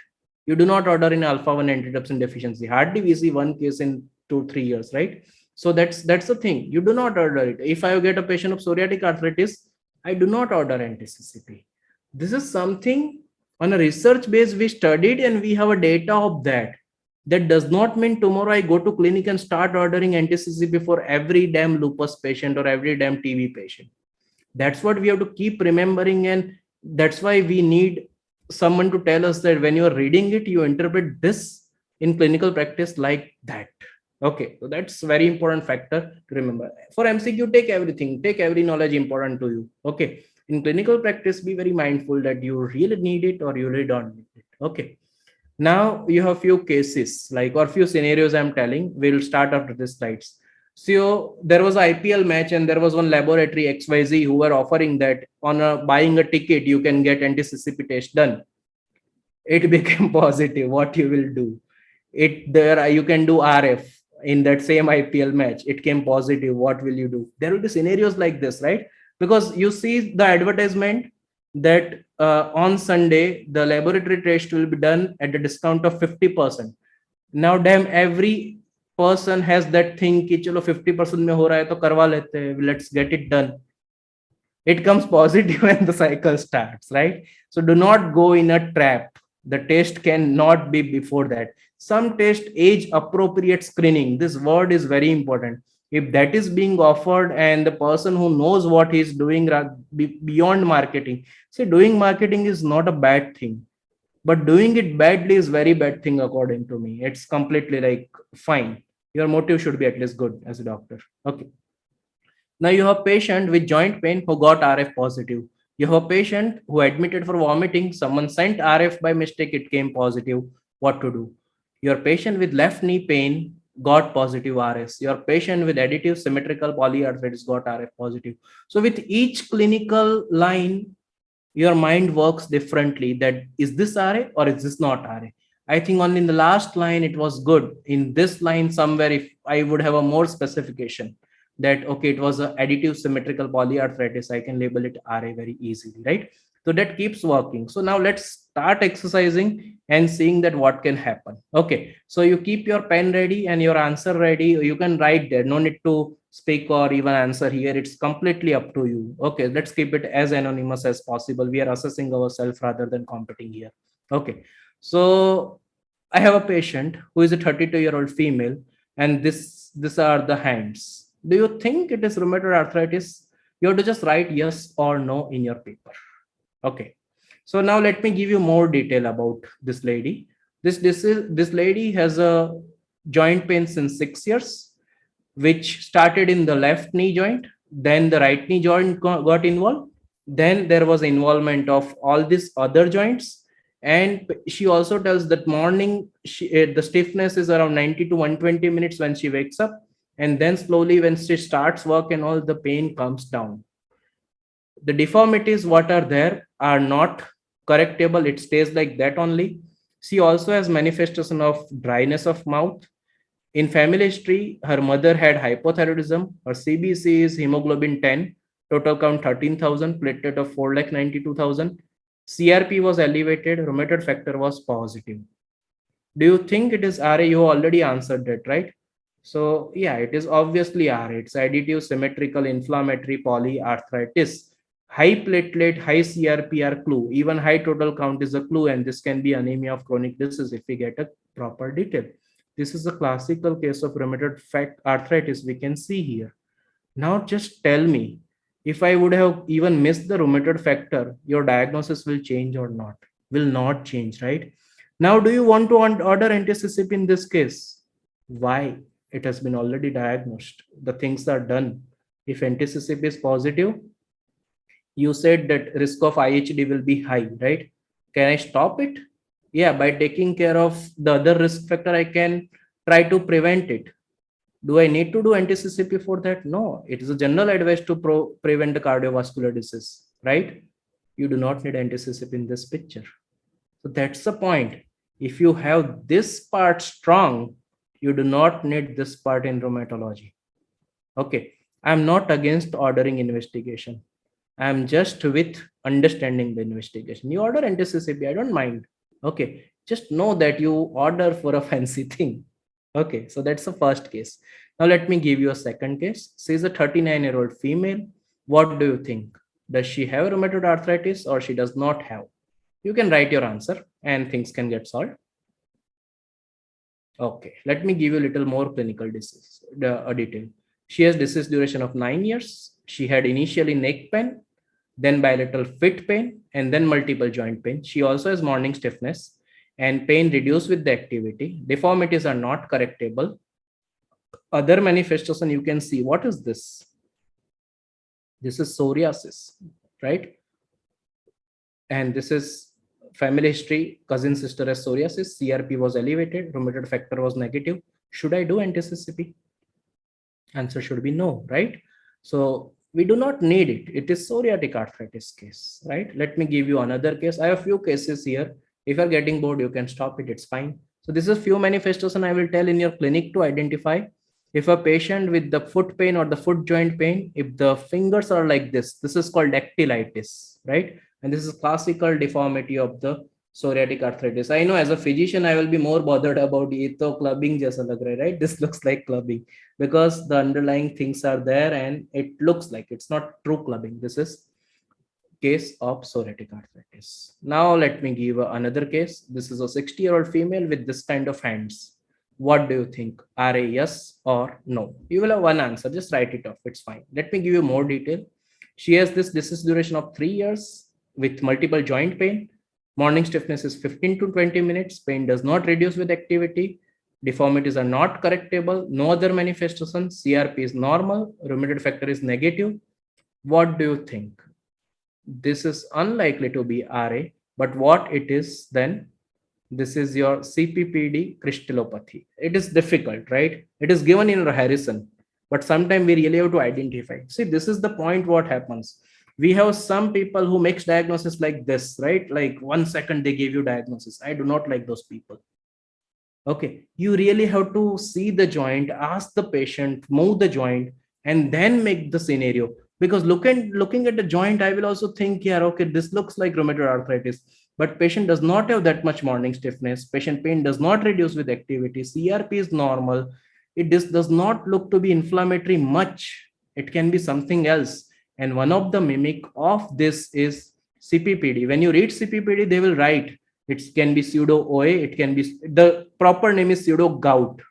Speaker 1: You do not order in alpha-1 antitrypsin deficiency. Hardly we see one case in 2-3 years, right? So that's the thing. You do not order it. If I get a patient of psoriatic arthritis, I do not order anti-CCP. This is something on a research base we studied, and we have a data of that. That does not mean tomorrow I go to clinic and start ordering anti-CCP for every damn lupus patient or every damn TB patient. That's what we have to keep remembering, and that's why we need someone to tell us that when you are reading it, you interpret this in clinical practice like that. Okay, so that's very important factor to remember. For MCQ, take everything, take every knowledge important to you. Okay, in clinical practice, be very mindful that you really need it or you really don't need it. Okay, now you have few cases like, or few scenarios I'm telling. We'll start after the slides. So there was an IPL match, and there was one laboratory XYZ who were offering that on buying a ticket, you can get anti-CCP test done. It became positive. What you will do? You can do RF in that same IPL match. It came positive. What will you do? There will be scenarios like this, right? Because you see the advertisement that on Sunday the laboratory test will be done at a discount of 50%. Now, damn, every person has that thing कि चलो 50% में हो रहा है तो करवा लेते हैं, let's get it done. It comes positive when the cycle starts, right? So do not go in a trap. The test cannot be before that. Some test age appropriate screening. This word is very important. If that is being offered and the person who knows what he's doing beyond marketing, see, doing marketing is not a bad thing, but doing it badly is very bad thing according to me. It's completely like fine. Your motive should be at least good as a doctor. Okay. Now you have patient with joint pain who got RF positive. You have a patient who admitted for vomiting. Someone sent RF by mistake. It came positive. What to do? Your patient with left knee pain got positive RS. Your patient with additive symmetrical polyarthritis got RF positive. So with each clinical line, your mind works differently. That is this RA or is this not RA? I think only in the last line it was good. In this line somewhere, if I would have a more specification, that, okay, it was a additive symmetrical polyarthritis, I can label it RA very easily, right? So that keeps working. So now let's start exercising and seeing that what can happen. Okay, so you keep your pen ready and your answer ready. You can write there, no need to speak or even answer here, it's completely up to you. Okay, let's keep it as anonymous as possible. We are assessing ourselves rather than competing here. Okay, so I have a patient who is a 32-year-old female, and these are the hands. Do you think it is rheumatoid arthritis? You have to just write yes or no in your paper. Okay. So now let me give you more detail about this lady. This lady has a joint pain since 6 years, which started in the left knee joint. Then the right knee joint got involved. Then there was involvement of all these other joints. And she also tells that morning the stiffness is around 90 to 120 minutes when she wakes up. And then slowly when she starts work and all, the pain comes down. The deformities what are there are not correctable, it stays like that only. She also has manifestation of dryness of mouth. In family history, her mother had hypothyroidism. Her CBC is hemoglobin 10, total count 13,000, platelet of 492,000. CRP was elevated, rheumatoid factor was positive. Do you think it is RA? You already answered that, right? So yeah, it is obviously RA. It's additive symmetrical inflammatory polyarthritis. High platelet, high CRP are clue. Even high total count is a clue, and this can be anemia of chronic disease if we get a proper detail. This is a classical case of rheumatoid arthritis we can see here. Now just tell me, if I would have even missed the rheumatoid factor, your diagnosis will change or not? Will not change, right? Now, do you want to order Ntcp in this case? Why? It has been already diagnosed. The things are done. If Ntcp is positive, you said that risk of IHD will be high, right? Can I stop it? Yeah, by taking care of the other risk factor, I can try to prevent it. Do I need to do Ntcp for that? No, it is a general advice to prevent the cardiovascular disease, right? You do not need Ntcp in this picture. So that's the point. If you have this part strong, you do not need this part in rheumatology. Okay, I'm not against ordering investigation. I'm just with understanding the investigation. You order Ntcp, I don't mind. Okay, just know that you order for a fancy thing. Okay, so that's the first case. Now let me give you a second case. She's a 39-year-old female. What do you think? Does she have rheumatoid arthritis or she does not have? You can write your answer and things can get solved. Okay, let me give you a little more clinical disease detail. She has disease duration of 9 years. She had initially neck pain, then bilateral foot pain, and then multiple joint pain. She also has morning stiffness and pain reduced with the activity. Deformities are not correctable. Other manifestation you can see. What is this? This is psoriasis, right? And this is family history. Cousin sister has psoriasis. CRP was elevated. Rheumatoid factor was negative. Should I do Ntcp? Answer should be no, right? So we do not need it. It is psoriatic arthritis case, right? Let me give you another case. I have few cases here. If you're getting bored, you can stop it. It's fine. So this is few manifestation I will tell in your clinic to identify. If a patient with the foot pain or the foot joint pain, if the fingers are like this is called dactylitis, right? And this is classical deformity of the psoriatic arthritis. I know as a physician, I will be more bothered about it. Clubbing jaisa lag raha hai, right? This looks like clubbing because the underlying things are there and it looks like it's not true clubbing. This is case of psoriatic arthritis. Now let me give another case. This is a 60-year-old female with this kind of hands. What do you think? Are a yes or no? You will have one answer. Just write it off. It's fine. Let me give you more detail. She has this disease duration of 3 years with multiple joint pain. Morning stiffness is 15 to 20 minutes. Pain does not reduce with activity. Deformities are not correctable. No other manifestation. CRP is normal. Rheumatoid factor is negative. What do you think? This is unlikely to be RA, but what it is then? This is your CPPD crystallopathy. It is difficult, right? It is given in Harrison, but sometimes we really have to identify. See, this is the point what happens. We have some people who makes diagnosis like this, right? Like 1 second they give you diagnosis. I do not like those people. Okay, you really have to see the joint, ask the patient, move the joint, and then make the scenario. Because looking at the joint, I will also think, yeah, okay, this looks like rheumatoid arthritis, but patient does not have that much morning stiffness. Patient pain does not reduce with activity. CRP is normal. It does not look to be inflammatory much. It can be something else. And one of the mimic of this is CPPD. When you read CPPD, they will write it can be pseudo OA. It can be, the proper name is pseudo gout.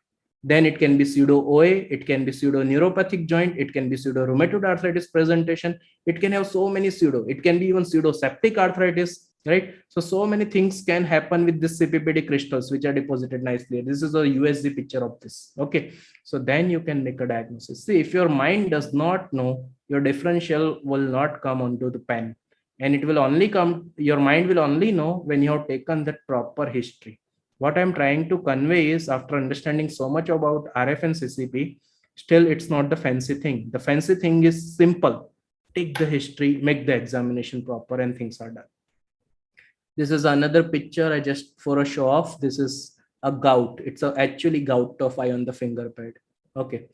Speaker 1: Then it can be pseudo OA, it can be pseudo neuropathic joint, it can be pseudo rheumatoid arthritis presentation. It can have so many pseudo, it can be even pseudo septic arthritis, right? So many things can happen with this CPPD crystals, which are deposited nicely. This is a USG picture of this. Okay, so then you can make a diagnosis. See, if your mind does not know, your differential will not come onto the pen, and it will only come, your mind will only know when you have taken that proper history. What I'm trying to convey is, after understanding so much about RF and CCP, still it's not the fancy thing. The fancy thing is simple. Take the history, make the examination proper, and things are done. This is another picture I just for a show off. This is a gout. It's actually gout of eye on the finger pad. Okay.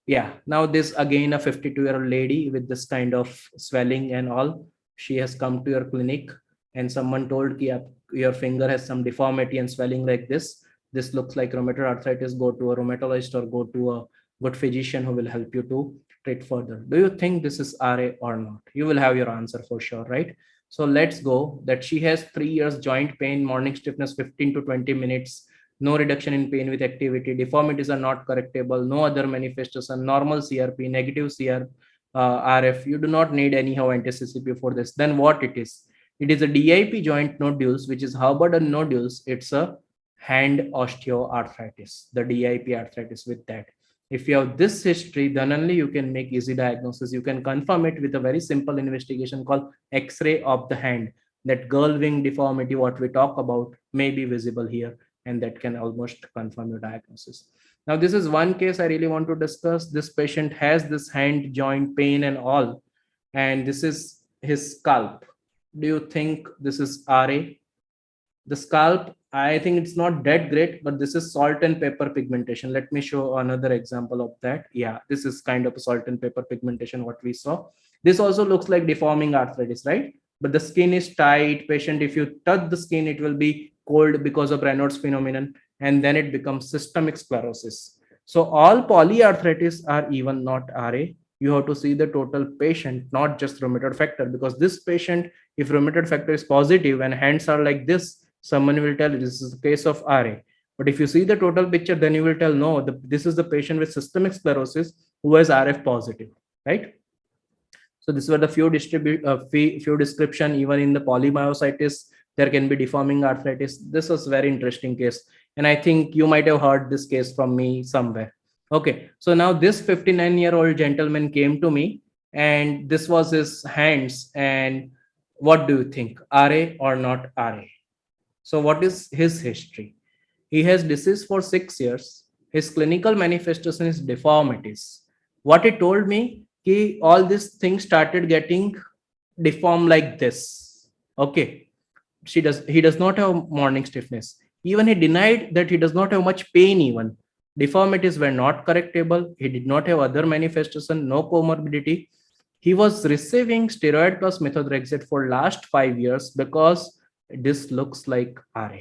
Speaker 1: Yeah. Now this again a 52-year-old lady with this kind of swelling and all. She has come to your clinic and someone told ki your finger has some deformity and swelling like this. This looks like rheumatoid arthritis. Go to a rheumatologist or go to a good physician who will help you to treat further. Do you think this is RA or not? You will have your answer for sure, right? So let's go that she has 3 years joint pain, morning stiffness 15 to 20 minutes, no reduction in pain with activity, deformities are not correctable, no other manifestation, normal CRP, negative RF. You do not need anyhow anti CCP for this. Then what it is? It is a DIP joint nodules, which is Hubbard nodules. It's a hand osteoarthritis, the DIP arthritis with that. If you have this history, then only you can make easy diagnosis. You can confirm it with a very simple investigation called X-ray of the hand. That girl wing deformity, what we talk about, may be visible here, and that can almost confirm your diagnosis. Now, this is one case I really want to discuss. This patient has this hand joint pain and all, and this is his scalp. Do you think this is RA? The scalp, I think it's not that great, but this is salt and pepper pigmentation. Let me show another example of that. Yeah, this is kind of a salt and pepper pigmentation what we saw. This also looks like deforming arthritis, right? But the skin is tight. Patient, if you touch the skin, it will be cold because of Raynaud's phenomenon, and then it becomes systemic sclerosis. So all polyarthritis are even not RA. You have to see the total patient, not just rheumatoid factor, because this patient, if rheumatoid factor is positive and hands are like this, someone will tell this is a case of RA. But if you see the total picture, then you will tell no, this is the patient with systemic sclerosis who has RF positive, right? So these were the few description. Even in the polymyositis, there can be deforming arthritis. This was very interesting case, and I think you might have heard this case from me somewhere. Okay, so now this 59-year-old gentleman came to me, and this was his hands. And what do you think, RA or not RA? So what is his history? He has disease for 6 years. His clinical manifestation is deformities. What he told me, all these things started getting deformed like this. Okay. He does not have morning stiffness. Even he denied that he does not have much pain even. Deformities were not correctable. He did not have other manifestation, no comorbidity. He was receiving steroid plus methotrexate for last 5 years because this looks like RA.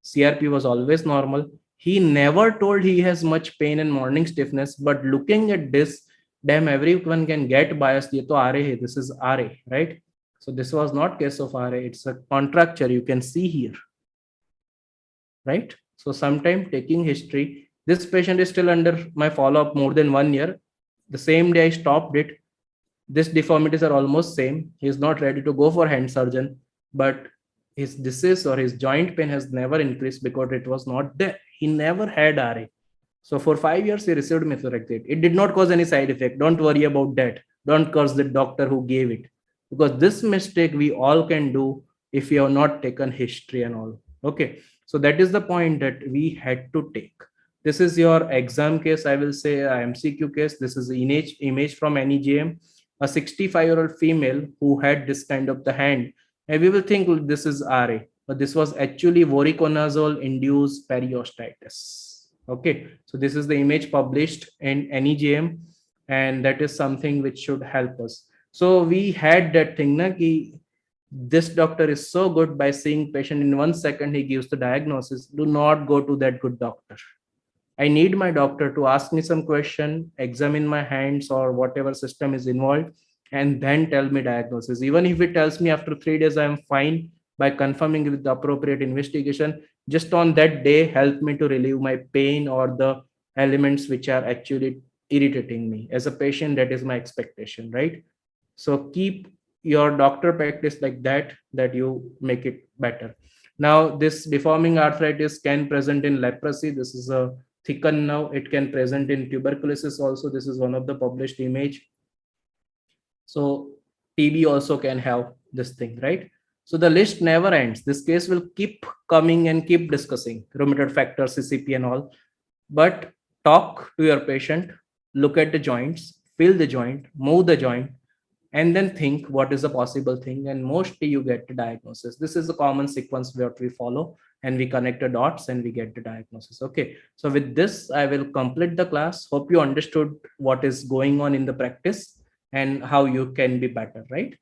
Speaker 1: CRP was always normal. He never told he has much pain and morning stiffness, but looking at this, damn, everyone can get biased. Ye to RA hai, this is RA, right? So this was not case of RA. It's a contracture. You can see here, right? So sometime taking history, this patient is still under my follow-up more than 1 year. The same day I stopped it. These deformities are almost same. He is not ready to go for hand surgeon, but his disease or his joint pain has never increased because it was not there. He never had RA. So for 5 years, he received methotrexate. It did not cause any side effect. Don't worry about that. Don't curse the doctor who gave it. Because this mistake we all can do if you have not taken history and all. Okay. So that is the point that we had to take. This is your exam case, I will say, a MCQ case. This is image from NEJM. A 65-year-old female who had this kind of the hand. And we will think this is RA, but this was actually voriconazole-induced periostitis. Okay, so this is the image published in NEJM. and that is something which should help us. So we had that thing na ki this doctor is so good, by seeing patient in 1 second he gives the diagnosis. Do not go to that good doctor. I need my doctor to ask me some question, examine my hands or whatever system is involved, and then tell me diagnosis. Even if it tells me after 3 days I am fine, by confirming with the appropriate investigation, just on that day help me to relieve my pain or the elements which are actually irritating me. As a patient, that is my expectation, right? So keep your doctor practice like that, that you make it better. Now this deforming arthritis can present in leprosy. This is a thicken. Now it can present in tuberculosis also. This is one of the published image. So TB also can have this thing, right? So the list never ends. This case will keep coming and keep discussing rheumatoid factor, CCP and all. But talk to your patient, look at the joints, feel the joint, move the joint, and then think what is a possible thing, and mostly you get the diagnosis. This is the common sequence that we follow, and we connect the dots and we get the diagnosis. Okay, so with this I will complete the class. Hope you understood what is going on in the practice and how you can be better, right?